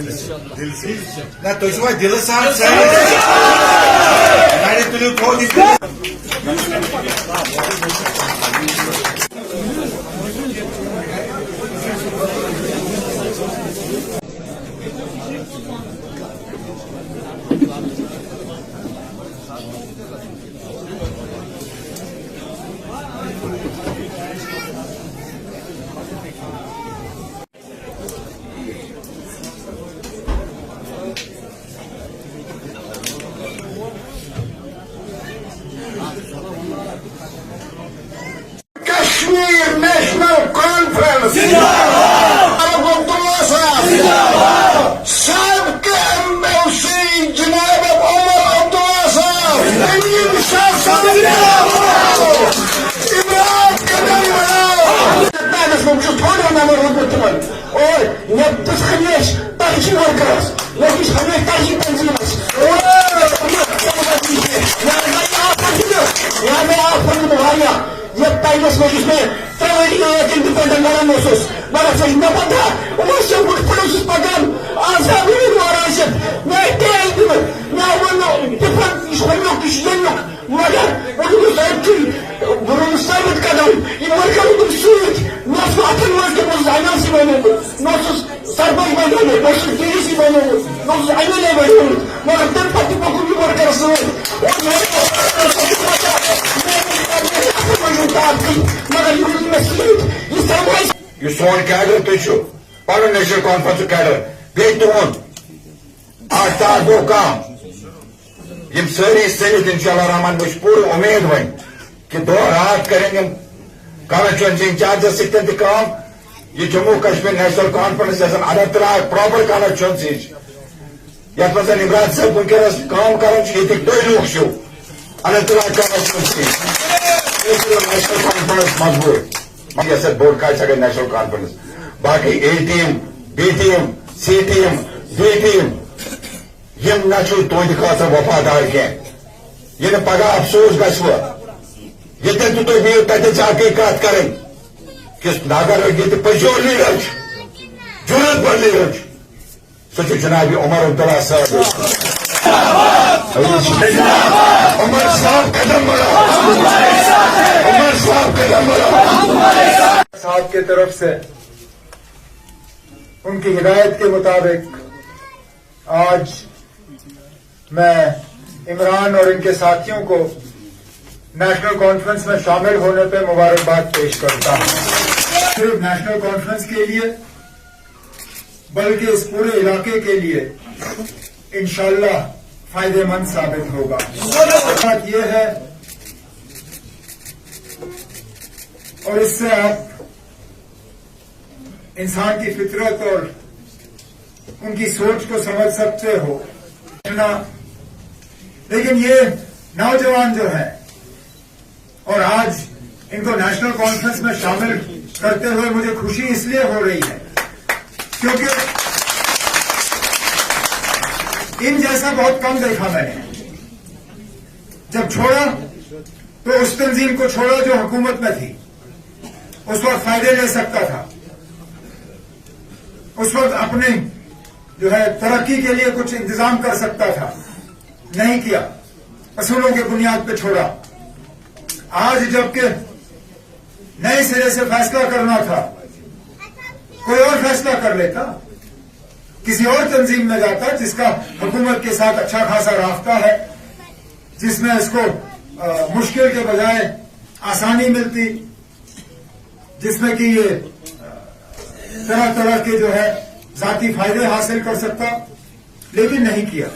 दिल से ना तो दिल साथ तुझे खो दी Kashmir National Conference सबके MLC जनाब उमर अब्दुल्ला साहब इमरान कदम थोड़ा नंबर तुम और हमेश तहजी वर्कर्स हमेश तहजी तंजीमस टाइमस में जिसमें इंडिपेंडेंट गरम मगर सही न पता पकड़ आजादी मैं मगर साबित कदम तुम सूट अथन मज सरपंच बनो DDC बनो MLA बनो मगर तम पे पकुन वर्कर सोन कैडर तुझ पन नेशनल कॉन्फ्रेंस कैडर बे तुहद तार गो कम सारी सलित इंशाल्लाह रहमान मुझ पूरी उम्मीद वन कि दो रात करेंगे कॉन्स्टिट्यूंसी इंचार्जस सत्य ये Jammu Kashmir national conference Anantnag proper constituency ये इमरान साहब वनकस काम कर तुम लूक छो Anantnag constituency national conference मजबूत बोर्ड का नेशनल कॉन्फ्रेंस बाकी A team B team C team D team यम न तुद खातर वफादार कह पगह अफसोस गो ये तुम बिहू तक कत कर अगर ये पजो लीडर जुरत पर लीडर सह जनाब उमर अब्दुल्ला साहब उमर साहब कदम बढ़ाओ उमर साहब कदम बढ़ाओ साहब की तरफ से उनकी हिदायत के मुताबिक आज मैं इमरान और इनके साथियों को नेशनल कॉन्फ्रेंस में शामिल होने पर मुबारकबाद पेश करता हूं। सिर्फ नेशनल कॉन्फ्रेंस के लिए बल्कि इस पूरे इलाके के लिए इंशाल्लाह फायदेमंद साबित होगा। बात यह है और इससे आप इंसान की फितरत और उनकी सोच को समझ सकते हो। लेकिन ये नौजवान जो है और आज इनको नेशनल कॉन्फ्रेंस में शामिल करते हुए मुझे खुशी इसलिए हो रही है क्योंकि इन जैसा बहुत कम देखा मैंने। जब छोड़ा तो उस तंजीम को छोड़ा जो हुकूमत में थी, उस वक्त फायदे ले सकता था, उस वक्त अपने जो है तरक्की के लिए कुछ इंतजाम कर सकता था, नहीं किया, असूलों के बुनियाद पे छोड़ा। आज जबकि नए सिरे से फैसला करना था, कोई और फैसला कर लेता, किसी और तंजीम में जाता जिसका हुकूमत के साथ अच्छा खासा राफ्ता है, जिसमें इसको मुश्किल के बजाय आसानी मिलती, जिसमें कि ये तरह तरह के जो है जाती फायदे हासिल कर सकता, लेकिन नहीं किया।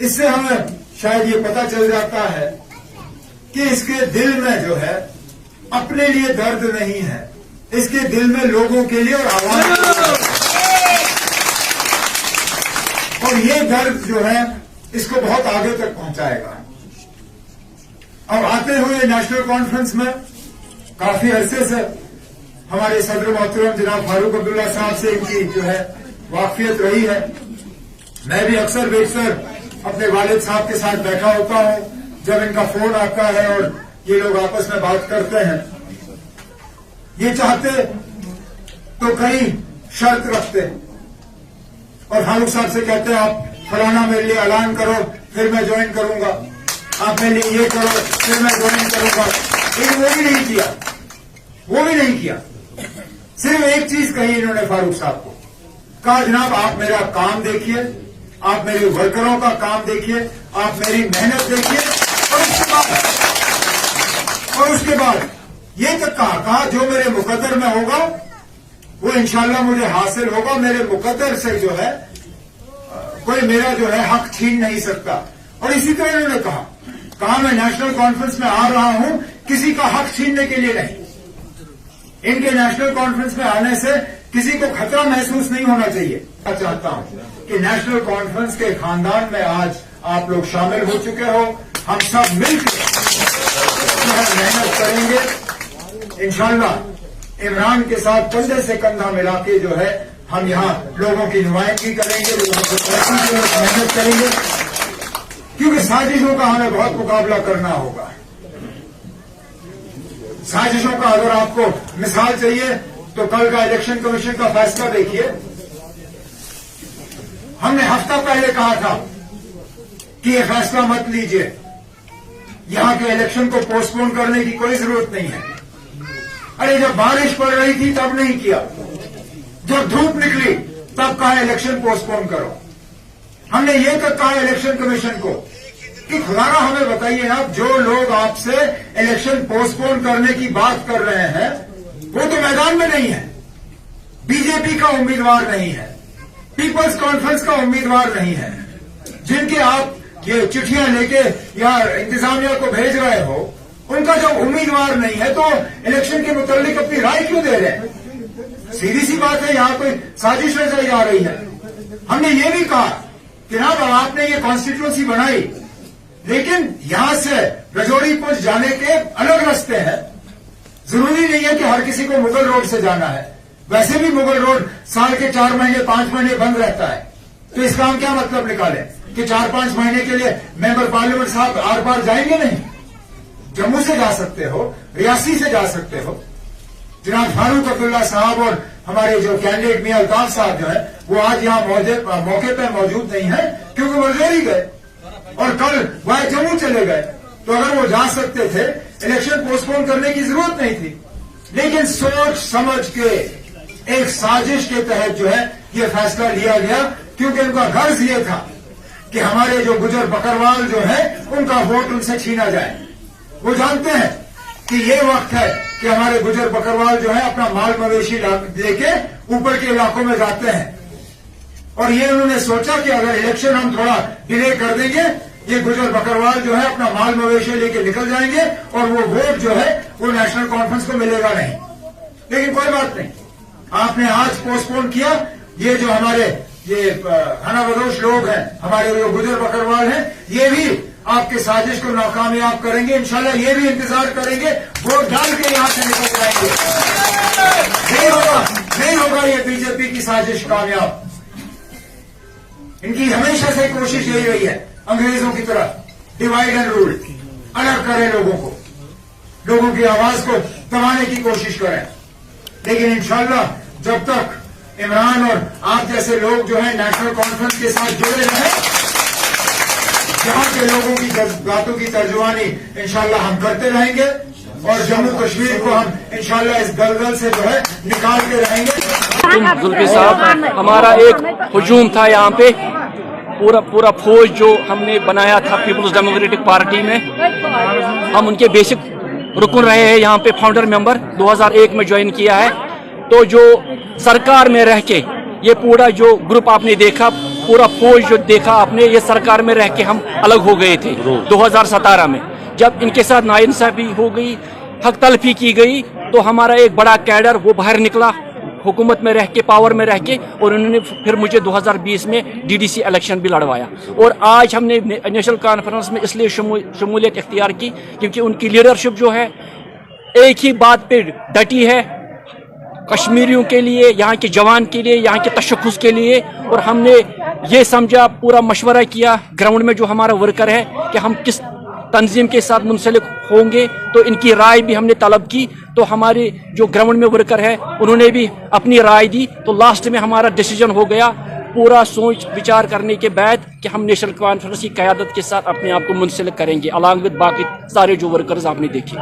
इससे हमें शायद ये पता चल जाता है कि इसके दिल में जो है अपने लिए दर्द नहीं है, इसके दिल में लोगों के लिए और आवाम के लिए, और ये दर्द जो है इसको बहुत आगे तक पहुंचाएगा। अब आते हुए नेशनल कॉन्फ्रेंस में काफी अरसे से हमारे सदर मोहतरम जनाब फारूक अब्दुल्ला साहब से इनकी जो है वाकफियत रही है। मैं भी अक्सर बेशतर अपने वालिद साहब के साथ बैठा होता हूं जब इनका फोन आता है और ये लोग आपस में बात करते हैं। ये चाहते तो कई शर्त रखते और फारूक साहब से कहते हैं आप फलाना मेरे लिए ऐलान करो फिर मैं ज्वाइन करूंगा, आप मेरे लिए ये करो फिर मैं ज्वाइन करूंगा, लेकिन वो भी नहीं किया, वो भी नहीं किया। सिर्फ एक चीज कही इन्होंने फारूक साहब को, कहा जनाब आप मेरा काम देखिए, आप मेरे वर्करों का काम देखिए, आप मेरी मेहनत देखिए, और उसके बाद ये तक कहा जो मेरे मुकद्दर में होगा वो इंशाल्लाह मुझे हासिल होगा, मेरे मुकद्दर से जो है कोई मेरा जो है हक छीन नहीं सकता। और इसी तरह इन्होंने कहा मैं नेशनल कॉन्फ्रेंस में आ रहा हूं किसी का हक छीनने के लिए नहीं, इनके नेशनल कॉन्फ्रेंस में आने से किसी को खतरा महसूस नहीं होना चाहिए। मैं चाहता हूं कि नेशनल कॉन्फ्रेंस के खानदान में आज आप लोग शामिल हो चुके हो, हम सब मिलकर मेहनत करेंगे इंशाल्लाह। इमरान के साथ कंधे से कंधा मिला के जो है हम यहाँ लोगों की नुमाइंदगी करेंगे, लोगों को तरक्की की ओर मेहनत करेंगे, क्योंकि साजिशों का हमें बहुत मुकाबला करना होगा। साजिशों का अगर आपको मिसाल चाहिए तो कल का इलेक्शन कमीशन का फैसला देखिए। हमने हफ्ता पहले कहा था कि ये फैसला मत लीजिए, यहां के इलेक्शन को पोस्टपोन करने की कोई जरूरत नहीं है। अरे जब बारिश पड़ रही थी तब नहीं किया, जब धूप निकली तब कहा इलेक्शन पोस्टपोन करो। हमने ये तक कहा इलेक्शन कमीशन को कि खुदारा हमें बताइए आप, जो लोग आपसे इलेक्शन पोस्टपोन करने की बात कर रहे हैं वो तो मैदान में नहीं है, बीजेपी का उम्मीदवार नहीं है, पीपल्स कॉन्फ्रेंस का उम्मीदवार नहीं है, जिनके आप ये चिट्ठियां लेके या इंतजामिया को भेज रहे हो, उनका जब उम्मीदवार नहीं है तो इलेक्शन के मुतालिक अपनी राय क्यों दे रहे हैं? सीधी सी बात है, यहां कोई साजिश नजर आ रही है। हमने ये भी कहा कि ना आपने ये कॉन्स्टिट्यूंसी बनाई, लेकिन यहां से रजौरी पुंछ जाने के अलग रास्ते हैं। जरूरी नहीं है कि हर किसी को मुगल रोड से जाना है, वैसे भी मुगल रोड साल के 4 महीने 5 महीने बंद रहता है, तो इसका हम क्या मतलब निकालें कि 4-5 महीने के लिए मेंबर पार्लियामेंट साहब आर पार जाएंगे? नहीं, जम्मू से जा सकते हो, रियासी से जा सकते हो। जनाब फारूक अब्दुल्ला साहब और हमारे जो कैंडिडेट मियां अल्ताफ साहब जो है वो आज यहाँ मौके पर मौजूद नहीं है क्योंकि वो रजौरी गए और कल वह जम्मू चले गए। तो अगर वो जा सकते थे, इलेक्शन पोस्टपोन करने की जरूरत नहीं थी, लेकिन सोच समझ के एक साजिश के तहत जो है ये फैसला लिया गया, क्योंकि उनका गर्ज ये था कि हमारे जो गुजर बकरवाल जो है उनका वोट उनसे छीना जाए। वो जानते हैं कि ये वक्त है कि हमारे गुजर बकरवाल जो है अपना माल मवेशी लेके ऊपर के इलाकों में जाते हैं, और ये उन्होंने सोचा कि अगर इलेक्शन हम थोड़ा डिले कर देंगे, ये गुजर बकरवाल जो है अपना माल मवेशी लेके निकल जाएंगे और वो वोट जो है वो नेशनल कॉन्फ्रेंस को मिलेगा नहीं। लेकिन कोई बात नहीं, आपने आज पोस्टपोन किया। ये जो हमारे ये खानाबदोश लोग हैं, हमारे जो गुजर बकरवाल हैं, ये भी आपके साजिश को नाकामयाब करेंगे इंशाल्लाह। ये भी इंतजार करेंगे, वोट डाल के यहां से निकल जाएंगे। नहीं होगा ये बीजेपी की साजिश कामयाब। इनकी हमेशा से कोशिश यही रही है, अंग्रेजों की तरह डिवाइड एंड रूल, अलग करें लोगों को, लोगों की आवाज को दबाने की कोशिश करें। लेकिन इंशाल्लाह जब तक इमरान और आप जैसे लोग जो है नेशनल कॉन्फ्रेंस के साथ जुड़े रहे, यहाँ के लोगों की बातों की तर्जुमानी इंशाल्लाह हम करते रहेंगे और जम्मू कश्मीर को हम इंशाल्लाह इस दलदल से जो है निकाल के रहेंगे। जुल्फी साहब, हमारा एक हुजूम था यहाँ पे, पूरा फौज जो हमने बनाया था पीपल्स डेमोक्रेटिक पार्टी में, हम उनके बेसिक रुकन रहे हैं यहाँ पे, फाउंडर मेंबर 2001 में ज्वाइन किया है। तो जो सरकार में रह के ये पूरा जो ग्रुप आपने देखा, पूरा फौज जो देखा आपने, ये सरकार में रह के हम अलग हो गए थे 2017 में, जब इनके साथ नाइंसाफी हो गई, हक तलफी की गई, तो हमारा एक बड़ा कैडर वो बाहर निकला हुकूमत में रह के, पावर में रह के, और उन्होंने फिर मुझे 2020 में डीडीसी इलेक्शन भी लड़वाया। और आज हमने नेशनल कॉन्फ्रेंस में इसलिए शमूलियत इख्तियार की क्योंकि उनकी लीडरशिप जो है एक ही बात पे डटी है, कश्मीरियों के लिए, यहाँ के जवान के लिए, यहाँ के तशख्खुस के लिए। और हमने ये समझा, पूरा मशवरा किया ग्राउंड में जो हमारा वर्कर है कि हम किस तंजीम के साथ मुंसलिक होंगे, तो इनकी राय भी हमने तलब की। तो हमारे जो ग्राउंड में वर्कर है उन्होंने भी अपनी राय दी, तो लास्ट में हमारा डिसीजन हो गया पूरा सोच विचार करने के बाद कि हम नेशनल कॉन्फ्रेंस की क़यादत के साथ अपने आप को मुंसलिक करेंगे, अलॉन्ग विद बाकी सारे जो वर्कर्स आपने देखे।